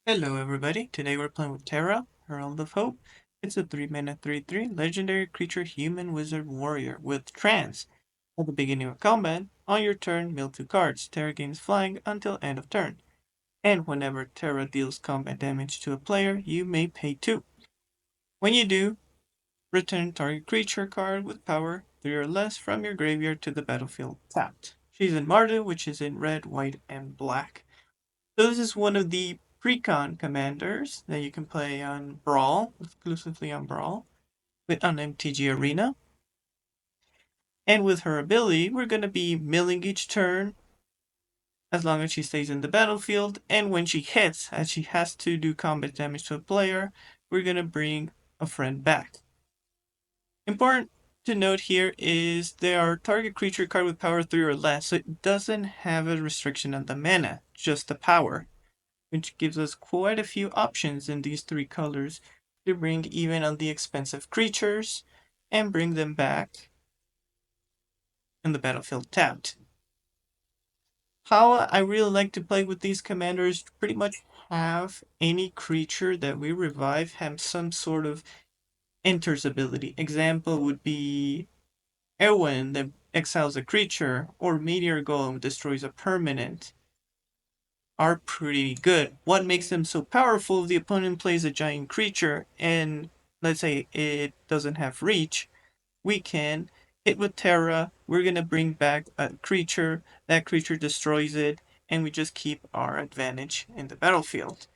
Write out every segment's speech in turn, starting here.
Hello everybody, today we're playing with Terra, Herald of Hope. It's a 3-mana 3/3 legendary creature human wizard warrior with trance. At the beginning of combat, on your turn, mill 2 cards. Terra gains flying until end of turn. And whenever Terra deals combat damage to a player, you may pay 2. When you do, return target creature card with power 3 or less from your graveyard to the battlefield tapped. She's in Mardu, which is in red, white, and black. So this is one of the precon commanders that you can play on Brawl, exclusively on Brawl, on MTG Arena. And with her ability, we're going to be milling each turn as long as she stays in the battlefield. And when she hits, as she has to do combat damage to a player, we're going to bring a friend back. Important to note here is they are target creature card with power 3 or less, so it doesn't have a restriction on the mana, just the power, which gives us quite a few options in these 3 colors to bring even on the expensive creatures and bring them back in the battlefield tapped. How I really like to play with these commanders, pretty much have any creature that we revive have some sort of enters ability. Example would be Erwin that exiles a creature, or Meteor Golem destroys a permanent, are pretty good. What makes them so powerful if the opponent plays a giant creature and let's say it doesn't have reach, we can hit with Terra, we're going to bring back a creature, that creature destroys it, and we just keep our advantage in the battlefield.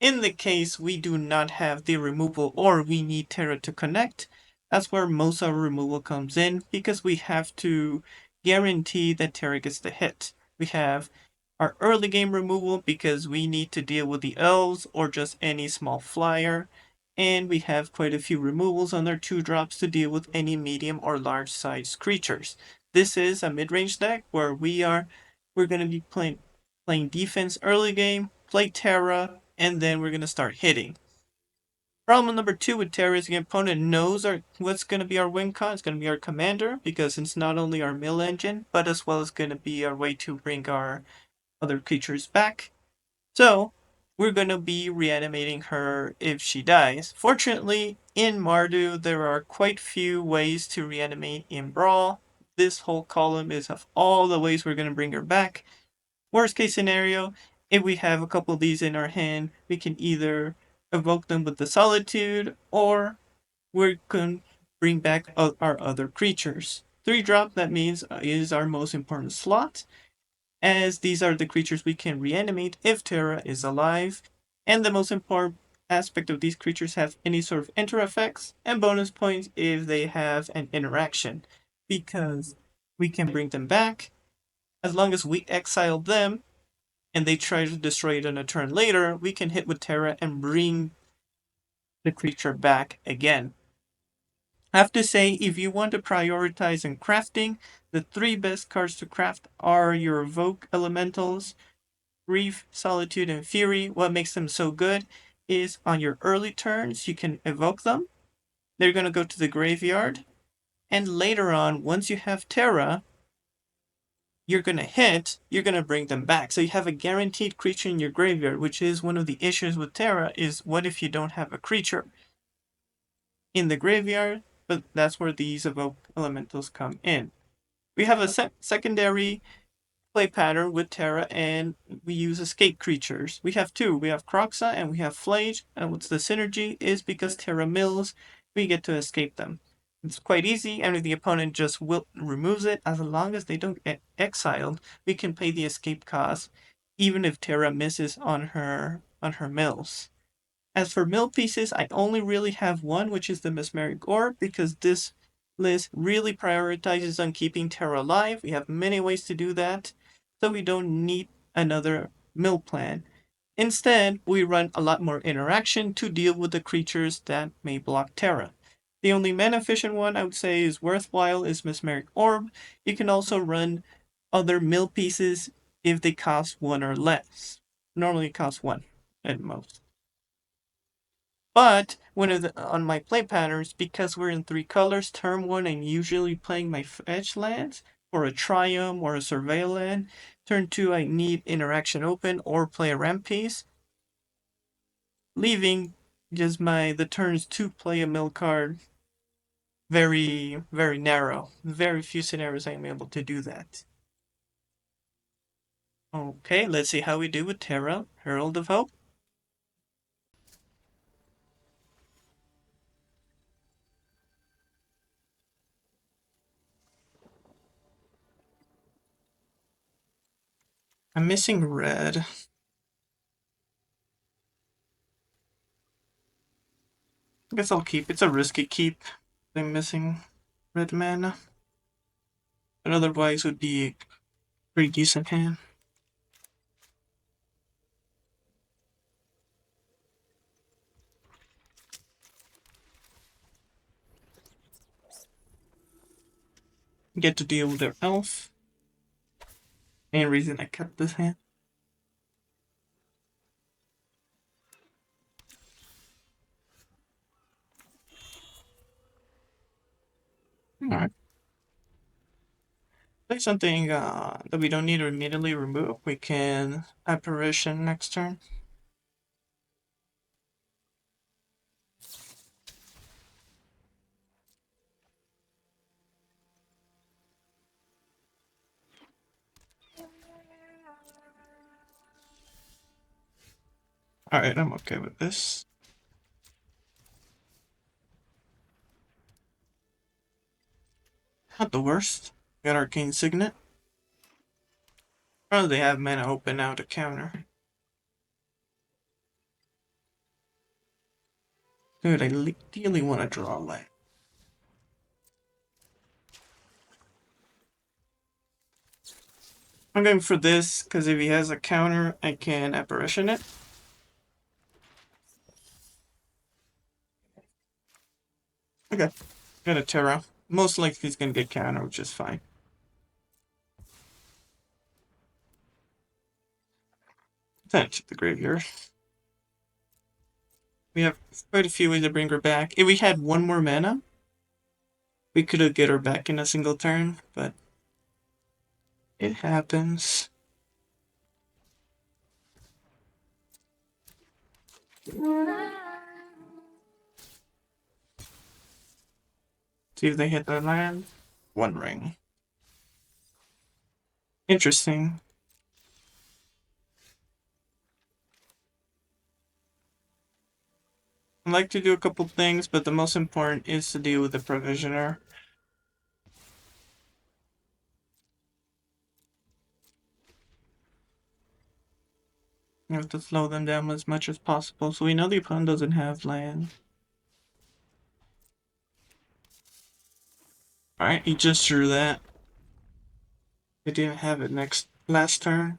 In the case we do not have the removal or we need Terra to connect, that's where most of our removal comes in because we have to guarantee that Terra gets the hit. We have our early game removal because we need to deal with the elves or just any small flyer. And we have quite a few removals on our 2-drops to deal with any medium or large sized creatures. This is a mid-range deck where we're going to be playing defense early game, play Terra, and then we're going to start hitting. Problem number 2 with Terra is the opponent knows what's going to be our win con. It's going to be our commander because it's not only our mill engine, but as well as going to be our way to bring our other creatures back. So we're going to be reanimating her if she dies. Fortunately, in Mardu, there are quite few ways to reanimate in Brawl. This whole column is of all the ways we're going to bring her back. Worst case scenario, if we have a couple of these in our hand, we can either evoke them with the Solitude, or we can bring back our other creatures. 3-drop, that means, is our most important slot, as these are the creatures we can reanimate if Terra is alive, and the most important aspect of these creatures have any sort of enter effects, and bonus points if they have an interaction, because we can bring them back as long as we exile them and they try to destroy it on a turn later, we can hit with Terra and bring the creature back again. I have to say, if you want to prioritize in crafting, the 3 best cards to craft are your Evoke Elementals, Grief, Solitude, and Fury. What makes them so good is on your early turns, you can evoke them. They're going to go to the graveyard. And later on, once you have Terra, you're going to hit, you're going to bring them back. So you have a guaranteed creature in your graveyard, which is one of the issues with Terra, is what if you don't have a creature in the graveyard? But that's where these evoke elementals come in. We have a secondary play pattern with Terra, and we use escape creatures. We have 2. We have Croxa and we have Flage, and what's the synergy is because Terra mills, we get to escape them. It's quite easy, and if the opponent just removes it, as long as they don't get exiled, we can pay the escape cost, even if Terra misses on her mills. As for mill pieces, I only really have one, which is the Mesmeric Orb, because this list really prioritizes on keeping Terra alive. We have many ways to do that, so we don't need another mill plan. Instead, we run a lot more interaction to deal with the creatures that may block Terra. The only mana efficient one I would say is worthwhile is Mesmeric Orb. You can also run other mill pieces if they cost 1 or less. Normally cost 1 at most. But on my play patterns, because we're in 3 colors, turn 1 I'm usually playing my fetch lands or a Triumph or a Surveil land. Turn 2 I need interaction open or play a ramp piece. leaving just the turns to play a mill card very, very narrow. Very few scenarios I'm able to do that. Okay, let's see how we do with Terra, Herald of Hope. I'm missing red. I guess I'll keep. It's a risky keep. I'm missing red mana. But otherwise would be a pretty decent hand. Get to deal with their elf. Main reason I kept this hand. Alright. Play something that we don't need to immediately remove. We can Apparition next turn. Alright, I'm okay with this. Not the worst. Got Arcane Signet. Probably they have mana open now to counter. Dude, I ideally want to draw light. I'm going for this, because if he has a counter, I can Apparition it. Okay. Got a Terra. Most likely he's going to get counter, which is fine. Then check the graveyard. We have quite a few ways to bring her back. If we had one more mana, we could have get her back in a single turn, but it happens. See if they hit their land. One ring. Interesting. I like to do a couple things, but the most important is to deal with the Provisioner. You have to slow them down as much as possible, so we know the opponent doesn't have land. Alright, he just drew that. They didn't have it last turn.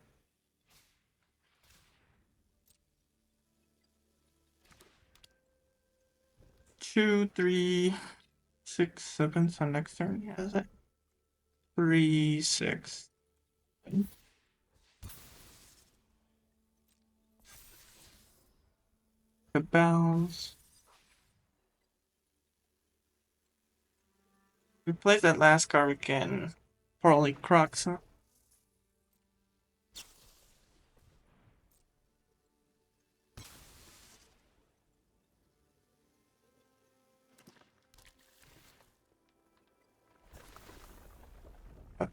Two, three, 6, 7, so next turn he has it. 3, 6. The bounce. We plays that last card, we can probably Crocs.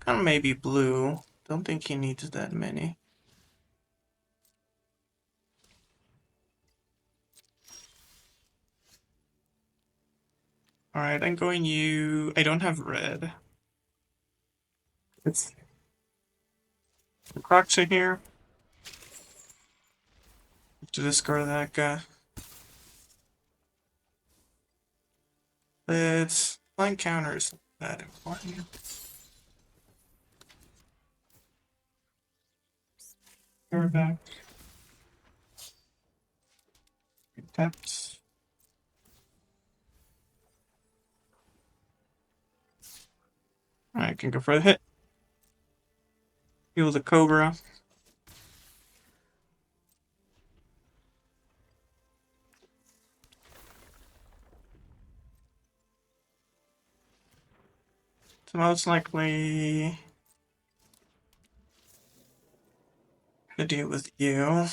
Kind of maybe blue. Don't think he needs that many. Alright, I'm going you. I don't have red. It's Crocs in here. To discard that guy. Let's find counters. That important. Go back. Taps. Alright, I can go for the hit. Heal the Cobra. So most likely to deal with you.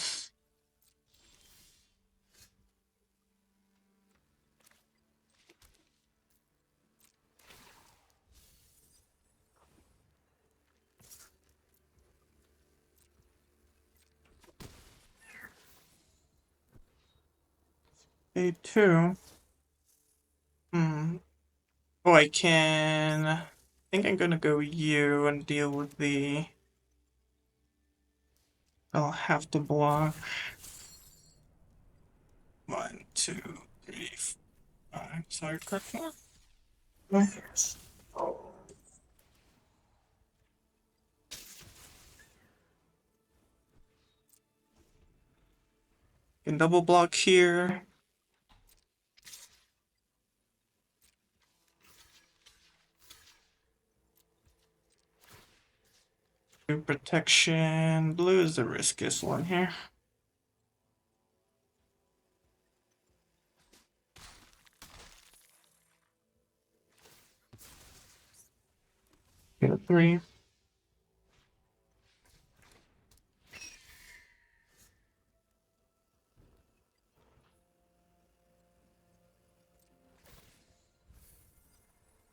A2. Hmm. Oh, I can. I think I'm gonna go you and deal with the. I'll have to block. 1, 2, 3, 5. Sorry, correct one. Can double block here. Blue protection. Blue is the riskiest one here. Get a 3.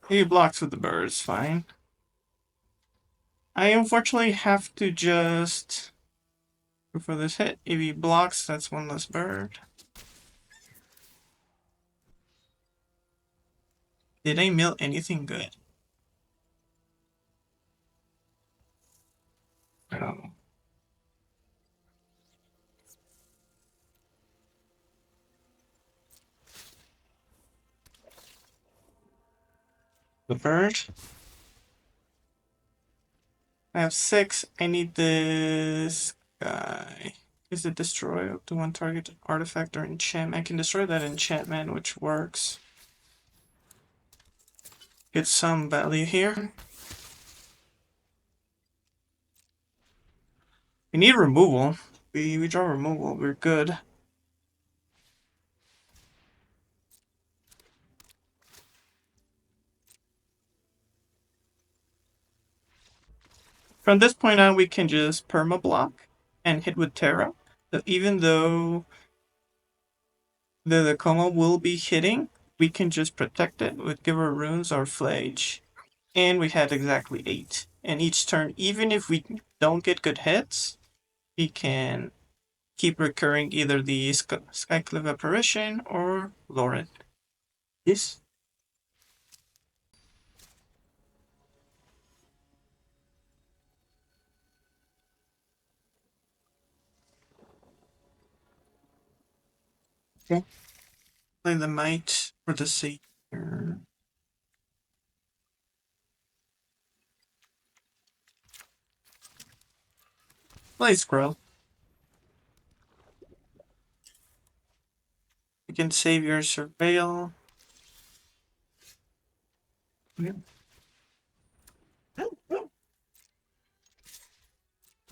He blocks with the birds, fine. I unfortunately have to just go for this hit. If he blocks, that's one less bird. Did I mill anything good? Oh. The bird? I have 6. I need this guy. Is it destroy up to one target artifact or enchantment? I can destroy that enchantment, which works. Get some value here. We need removal. We draw removal. We're good. From this point on, we can just perma block and hit with Terra. So even though the Koma will be hitting, we can just protect it with Give Her Runes or Flage. And we had exactly 8. And each turn, even if we don't get good hits, we can keep recurring either the Skycliff Apparition or Lauren. Yes. Okay. Play the Might for the Savior. Play Scroll. You can save your Surveil. Yeah.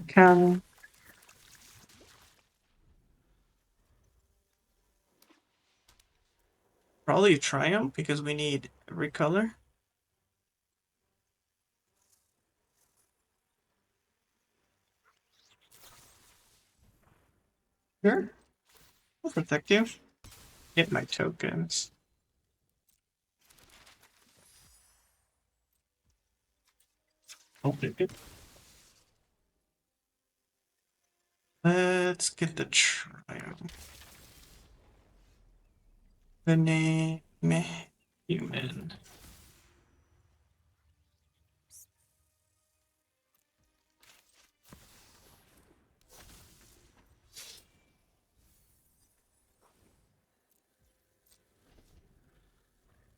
Can probably Triumph because we need every color. Sure. I'll protect you. Get my tokens. Okay, good. Let's get the Triumph. The name human.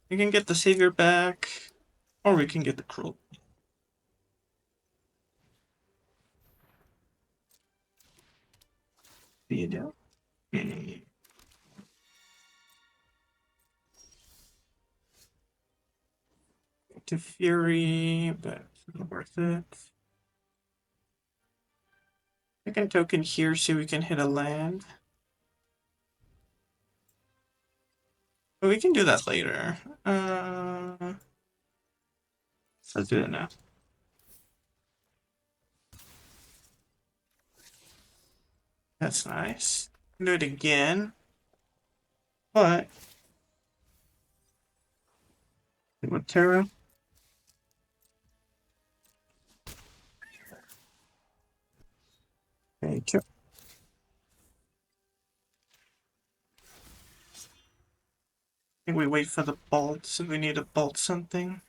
We can get the Savior back, or we can get the Cruel. You know? To Fury, but it's not worth it. Second token here so we can hit a land. But we can do that later. Let's do it now. That's nice. Do it again. But with Terra. Okay, think we wait for the bolts if we need to bolt something.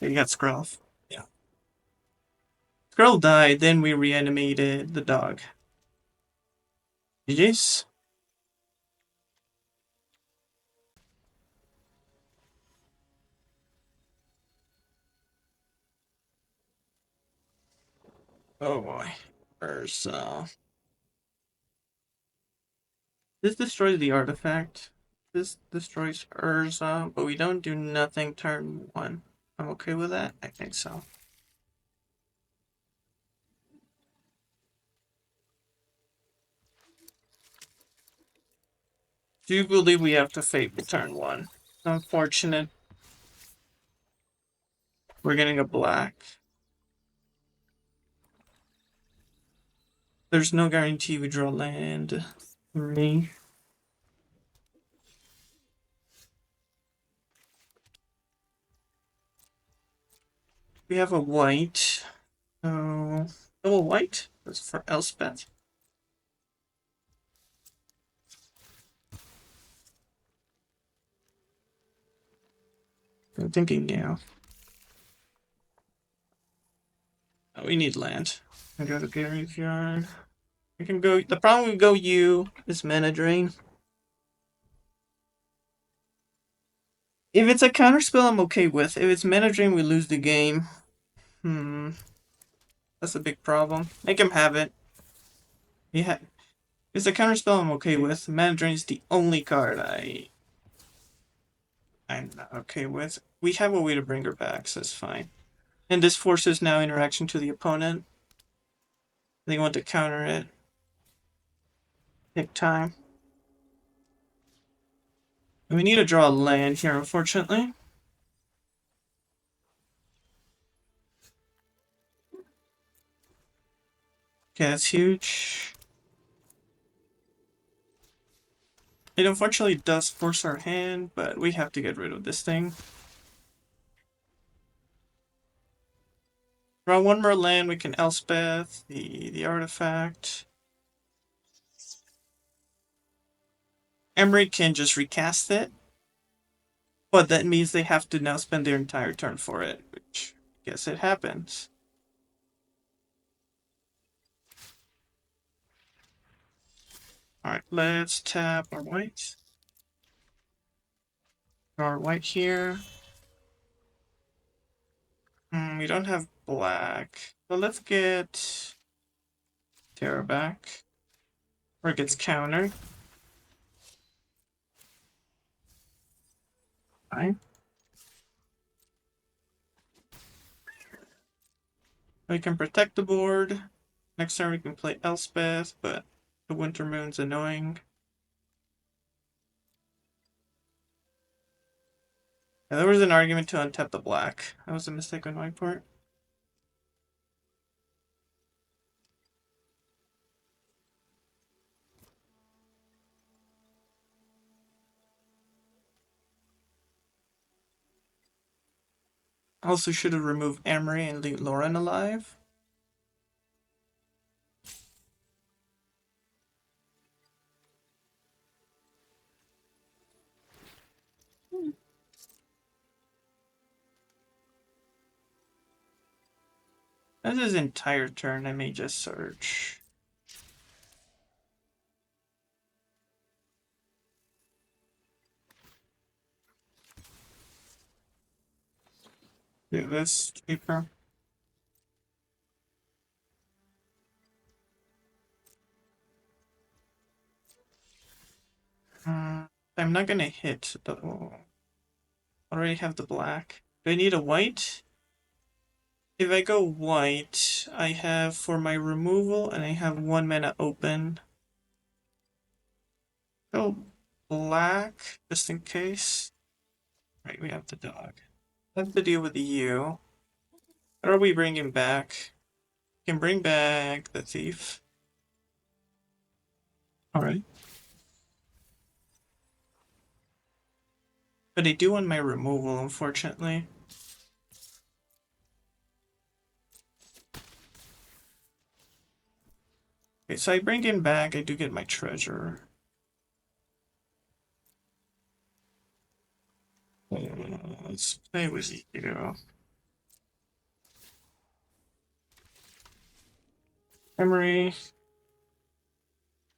You got Skrull. Yeah. Skrull died, then we reanimated the dog. GG's. Oh boy. Urza. This destroys the artifact. This destroys Urza, but we don't do nothing turn 1. I'm okay with that? I think so. Do you believe we have to fate turn 1? Unfortunate. We're getting a black. There's no guarantee we draw land 3. We have a white. So, double white. That's for Elspeth. I'm thinking now. Oh, we need land. I go to graveyard. We can go. The problem we go U is mana drain. If it's a counterspell, I'm okay with. If it's mana drain, we lose the game. That's a big problem. Make him have it. Yeah. If it's a counterspell, I'm okay with. Mana drain is the only card I'm not okay with. We have a way to bring her back, so that's fine. And this forces now interaction to the opponent. They want to counter it. Take time. And we need to draw a land here, unfortunately. Okay, that's huge. It unfortunately does force our hand, but we have to get rid of this thing. Draw one more land, we can Elspeth, the artifact. Emery can just recast it, but that means they have to now spend their entire turn for it, which I guess it happens. Alright, let's tap our white. Draw our white here. We don't have black, so let's get Terra back. Or it gets countered. Fine. We can protect the board. Next turn we can play Elspeth, but the Winter Moon's annoying. Yeah, there was an argument to untap the black. That was a mistake on my part. Also should have removed Amory and leave Lauren alive. That's his entire turn. I may just search. Do this cheaper. I'm not gonna hit the. I already have the black. Do I need a white? If I go white, I have for my removal, and I have 1 mana open. Go black, just in case. Right, we have the dog. I have to deal with the U. What are we bringing back? We can bring back the thief. Alright. But I do want my removal, unfortunately. Okay, so I bring him back. I do get my treasure. Let's play with you. Memory.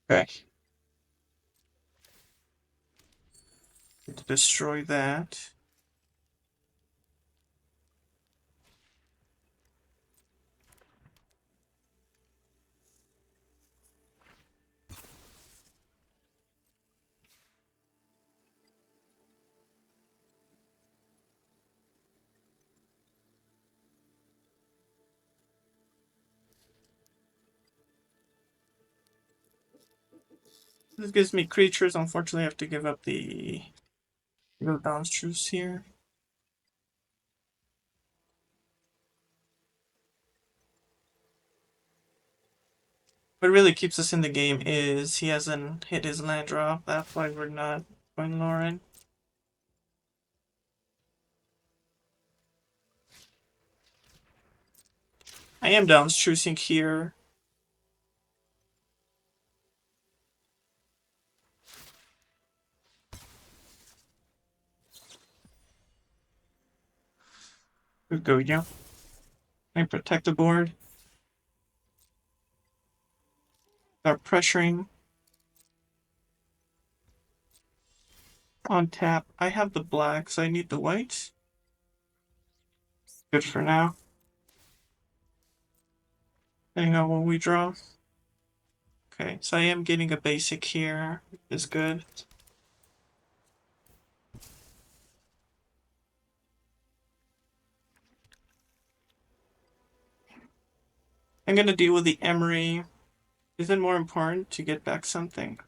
Okay. Destroy that. This gives me creatures. Unfortunately, I have to give up the balance truce here. What really keeps us in the game is he hasn't hit his land drop. That's why we're not going Lauren. I am down choosing here. Good go, yeah. I protect the board. Start pressuring. On tap. I have the black, so I need the white. Good for now. Depending on what we draw. Okay, so I am getting a basic here. Is good. I'm gonna deal with the Emery. Is it more important to get back something?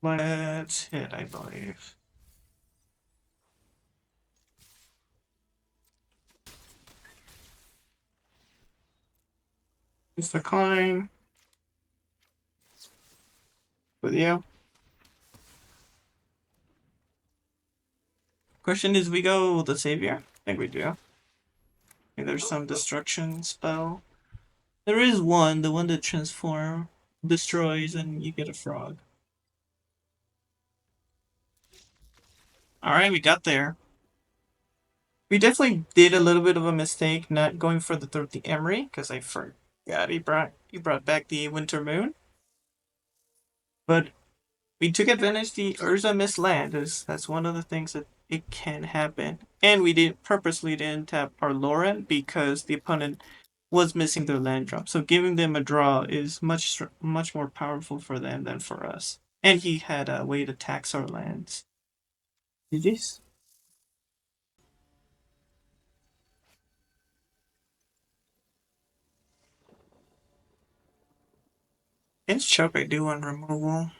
Let's hit, I believe. It's the coin. With you. Question is, we go the Savior? I think we do. Okay, there's some destruction spell. There is one, the one that transform, destroys, and you get a frog. Alright, we got there. We definitely did a little bit of a mistake not going for the Emery, because I forgot he brought back the Winter Moon. But we took advantage of the Urza missed land. That's one of the things that it can happen. And we purposely didn't tap our Lauren because the opponent was missing their land drop. So giving them a draw is much more powerful for them than for us. And he had a way to tax our lands. GG's. Against Choco, I do want removal.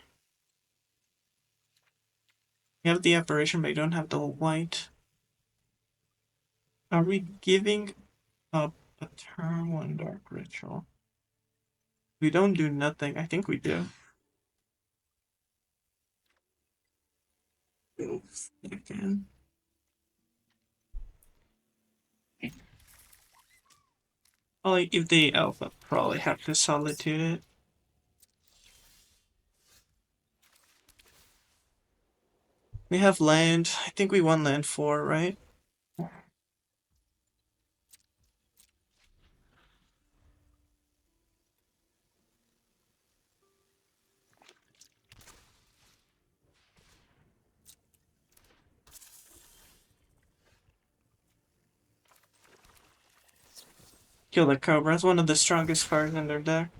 We have the apparition, but I don't have the white. Are we giving up a turn 1 dark ritual? We don't do nothing. I think we do. Again. Probably if the alpha probably have to solitude it. We have land. I think we won land 4, right? Kill the Cobra. It's one of the strongest cards in their deck.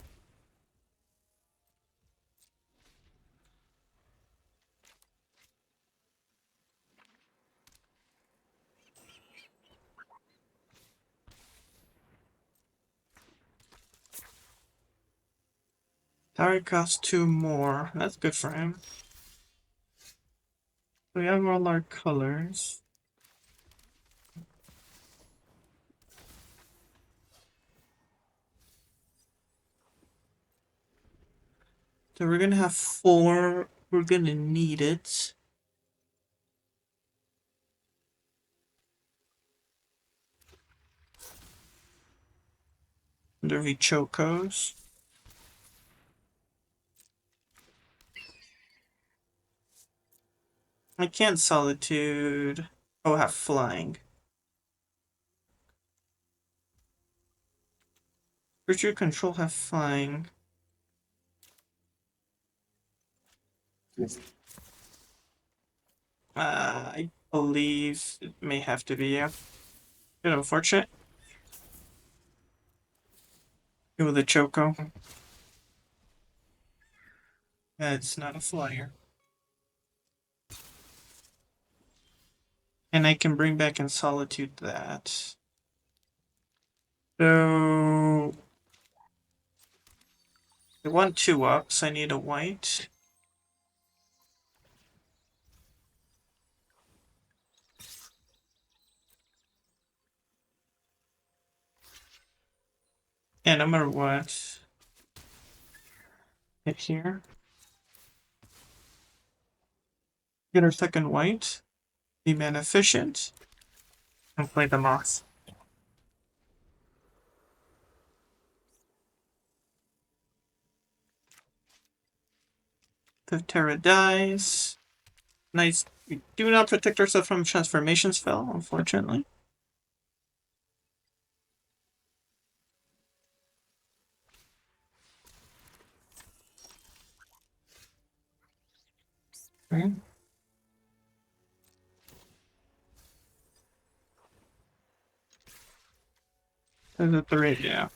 Tower costs 2 more. That's good for him. We have all our colors. So we're gonna have 4. We're gonna need it. There be Chocos. I can't Solitude. Oh, have Flying. Creature control have Flying. I believe it may have to be, yeah. Bit unfortunate. Go with the Choco. It's not a flyer. And I can bring back in Solitude that. So I want 2 ups. I need a white. And no matter what, hit here. Get our second white. Be mana efficient. And play the moss. The Terra dies. Nice. We do not protect ourselves from transformation spell, unfortunately. Okay. There's a 3, yeah.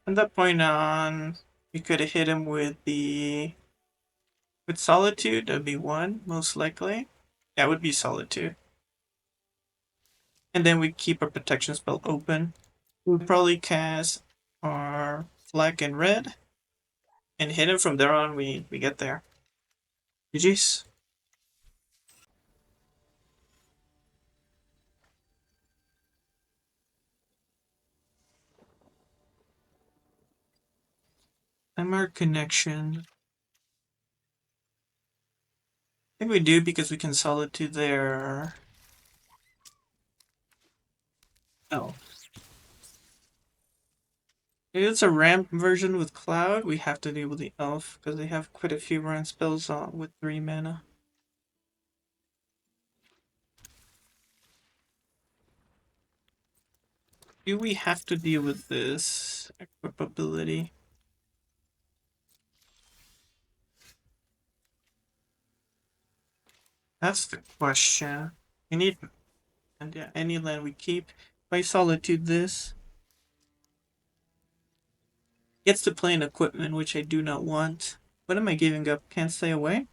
From that point on, we could have hit him with Solitude. That'd be 1, most likely. That would be Solitude. And then we keep our protection spell open. We'll probably cast our black and red and hit him from there on. We get there. GG's. Timer connection. I think we do because we can Solitude their. Oh. If it's a ramp version with Cloud, we have to deal with the Elf because they have quite a few ramp spells on with 3 mana. Do we have to deal with this equip ability? That's the question. We need, and yeah, any land we keep. If I Solitude this, gets to play an equipment which I do not want. What am I giving up? Can't stay away?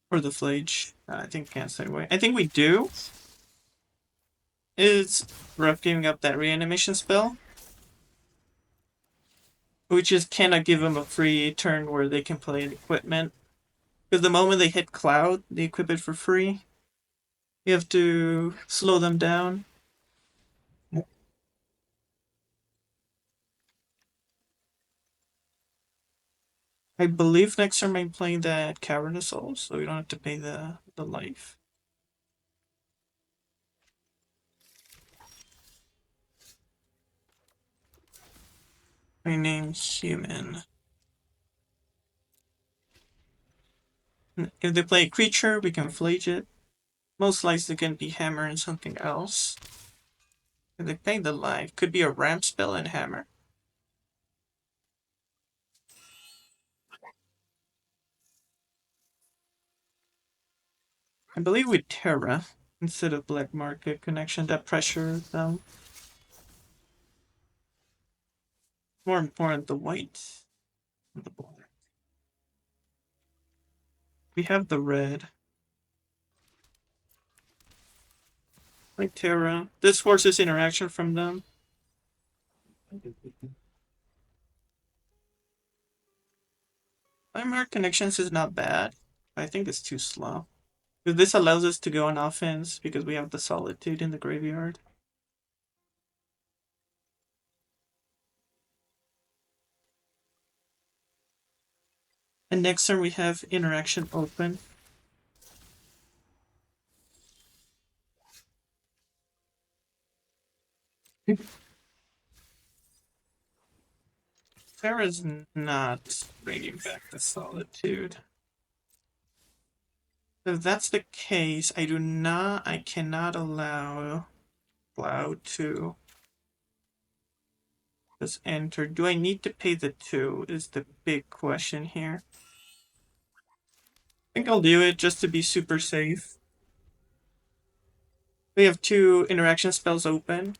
Or the Flage? I think can't stay away. I think we do. It's rough giving up that reanimation spell. We just cannot give them a free turn where they can play an equipment. Because the moment they hit Cloud, they equip it for free. You have to slow them down. I believe next turn I'm playing that Cavernous Soul, so we don't have to pay the life. My name's Human. If they play a creature, we can Flage it. Most likely can be Hammer and something else. If they pay the life, could be a ramp spell and Hammer. I believe with Terra instead of Black Market connection that pressure them. More important, the white and the black. We have the red. Like Terra. This forces interaction from them. Black connections is not bad. I think it's too slow. This allows us to go on offense because we have the Solitude in the graveyard. And next turn we have interaction open. Terra's not bringing back the solitude. If that's the case, I cannot allow Cloud to just enter. Do I need to pay the 2 is the big question here. I think I'll do it just to be super safe. We have 2 interaction spells open.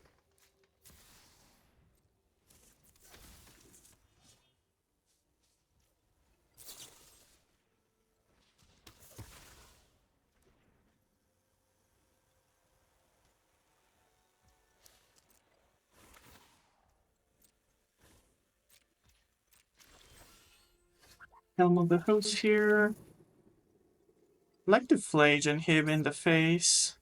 Helm of the Host here. I'd like to Flage him in the face.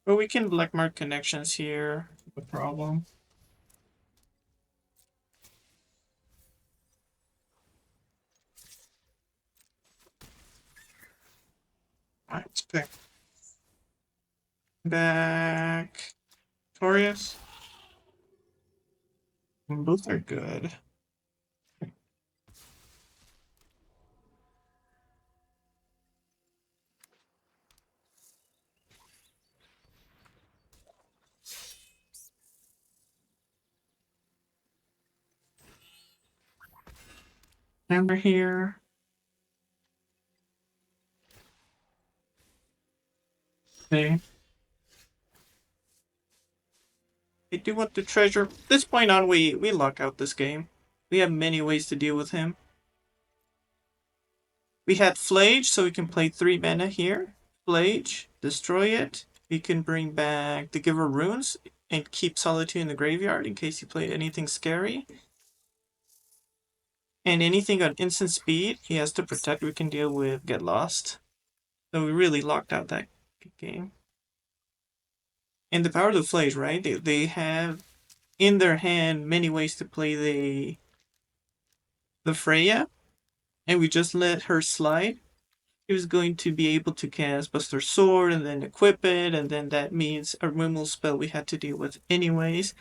But we can black mark connections here. No problem. Alright, let's pick. Back. Torius. Both are good. Amber here. Okay. I do want the treasure. At this point on, we lock out this game. We have many ways to deal with him. We had Flage, so we can play 3 mana here. Flage, destroy it. We can bring back the Giver Runes and keep Solitude in the graveyard in case you play anything scary. And anything on instant speed he has to protect, we can deal with Get Lost. So we really locked out that game. And the power of the Flage, right? They have in their hand many ways to play the Freya, and we just let her slide. He was going to be able to cast Buster Sword and then equip it, and then that means a removal spell we had to deal with anyways.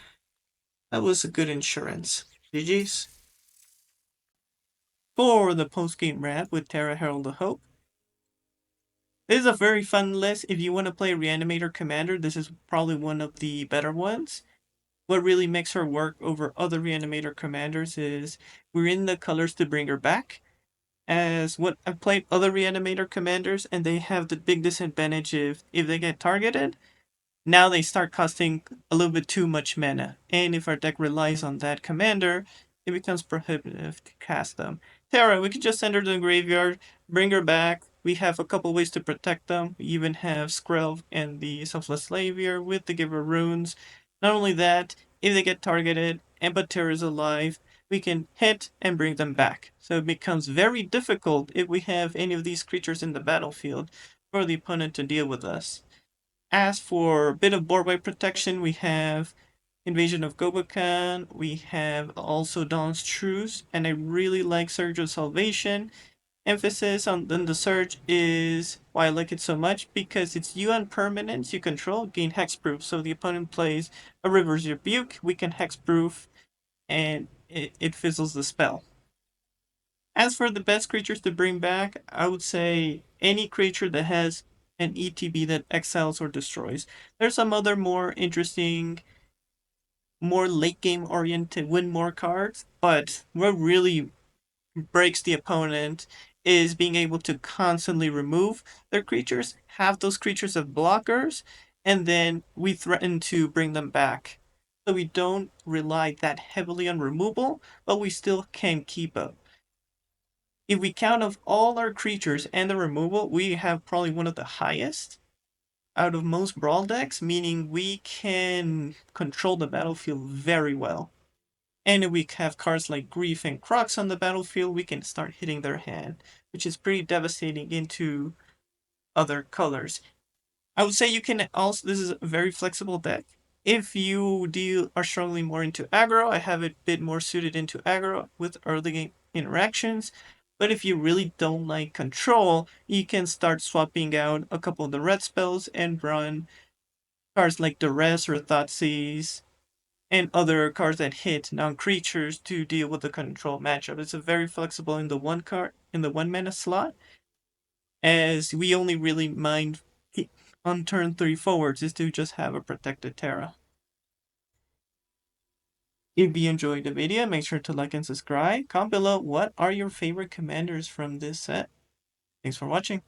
That was a good insurance. GG's. For the post-game wrap with Terra, Herald of Hope. This is a very fun list. If you want to play Reanimator Commander, this is probably one of the better ones. What really makes her work over other Reanimator Commanders is we're in the colors to bring her back. As what I've played other Reanimator Commanders, and they have the big disadvantage if they get targeted, now they start costing a little bit too much mana. And if our deck relies on that commander, it becomes prohibitive to cast them. Terra, we can just send her to the graveyard, bring her back. We have a couple ways to protect them. We even have Skrelv and the Selfless Slavier with the Giver Runes. Not only that, if they get targeted and but Terra is alive, we can hit and bring them back. So it becomes very difficult if we have any of these creatures in the battlefield for the opponent to deal with us. As for a bit of board wipe protection, we have Invasion of Gobokan, we have also Dawn's Truce, and I really like Surge of Salvation. Emphasis on the Surge is why I like it so much, because it's UN permanents you control gain hexproof. So the opponent plays a River's Rebuke, we can hexproof, and it fizzles the spell. As for the best creatures to bring back, I would say any creature that has an ETB that exiles or destroys. There's some other more interesting, more late game oriented win more cards, but what really breaks the opponent is being able to constantly remove their creatures, have those creatures as blockers, and then we threaten to bring them back. So we don't rely that heavily on removal, but we still can keep up. If we count of all our creatures and the removal, we have probably one of the highest out of most Brawl decks, meaning we can control the battlefield very well. And if we have cards like Grief and Crocs on the battlefield, we can start hitting their hand, which is pretty devastating into other colors. I would say you can also, this is a very flexible deck. If you are struggling more into aggro, I have it a bit more suited into aggro with early game interactions. But if you really don't like control, you can start swapping out a couple of the red spells and run cards like Duress or Thoughtseize and other cards that hit non-creatures to deal with the control matchup. It's a very flexible in the one mana slot, as we only really mind on turn 3 forwards is to just have a protected Terra. If you enjoyed the video, make sure to like and subscribe. Comment below what are your favorite commanders from this set. Thanks for watching.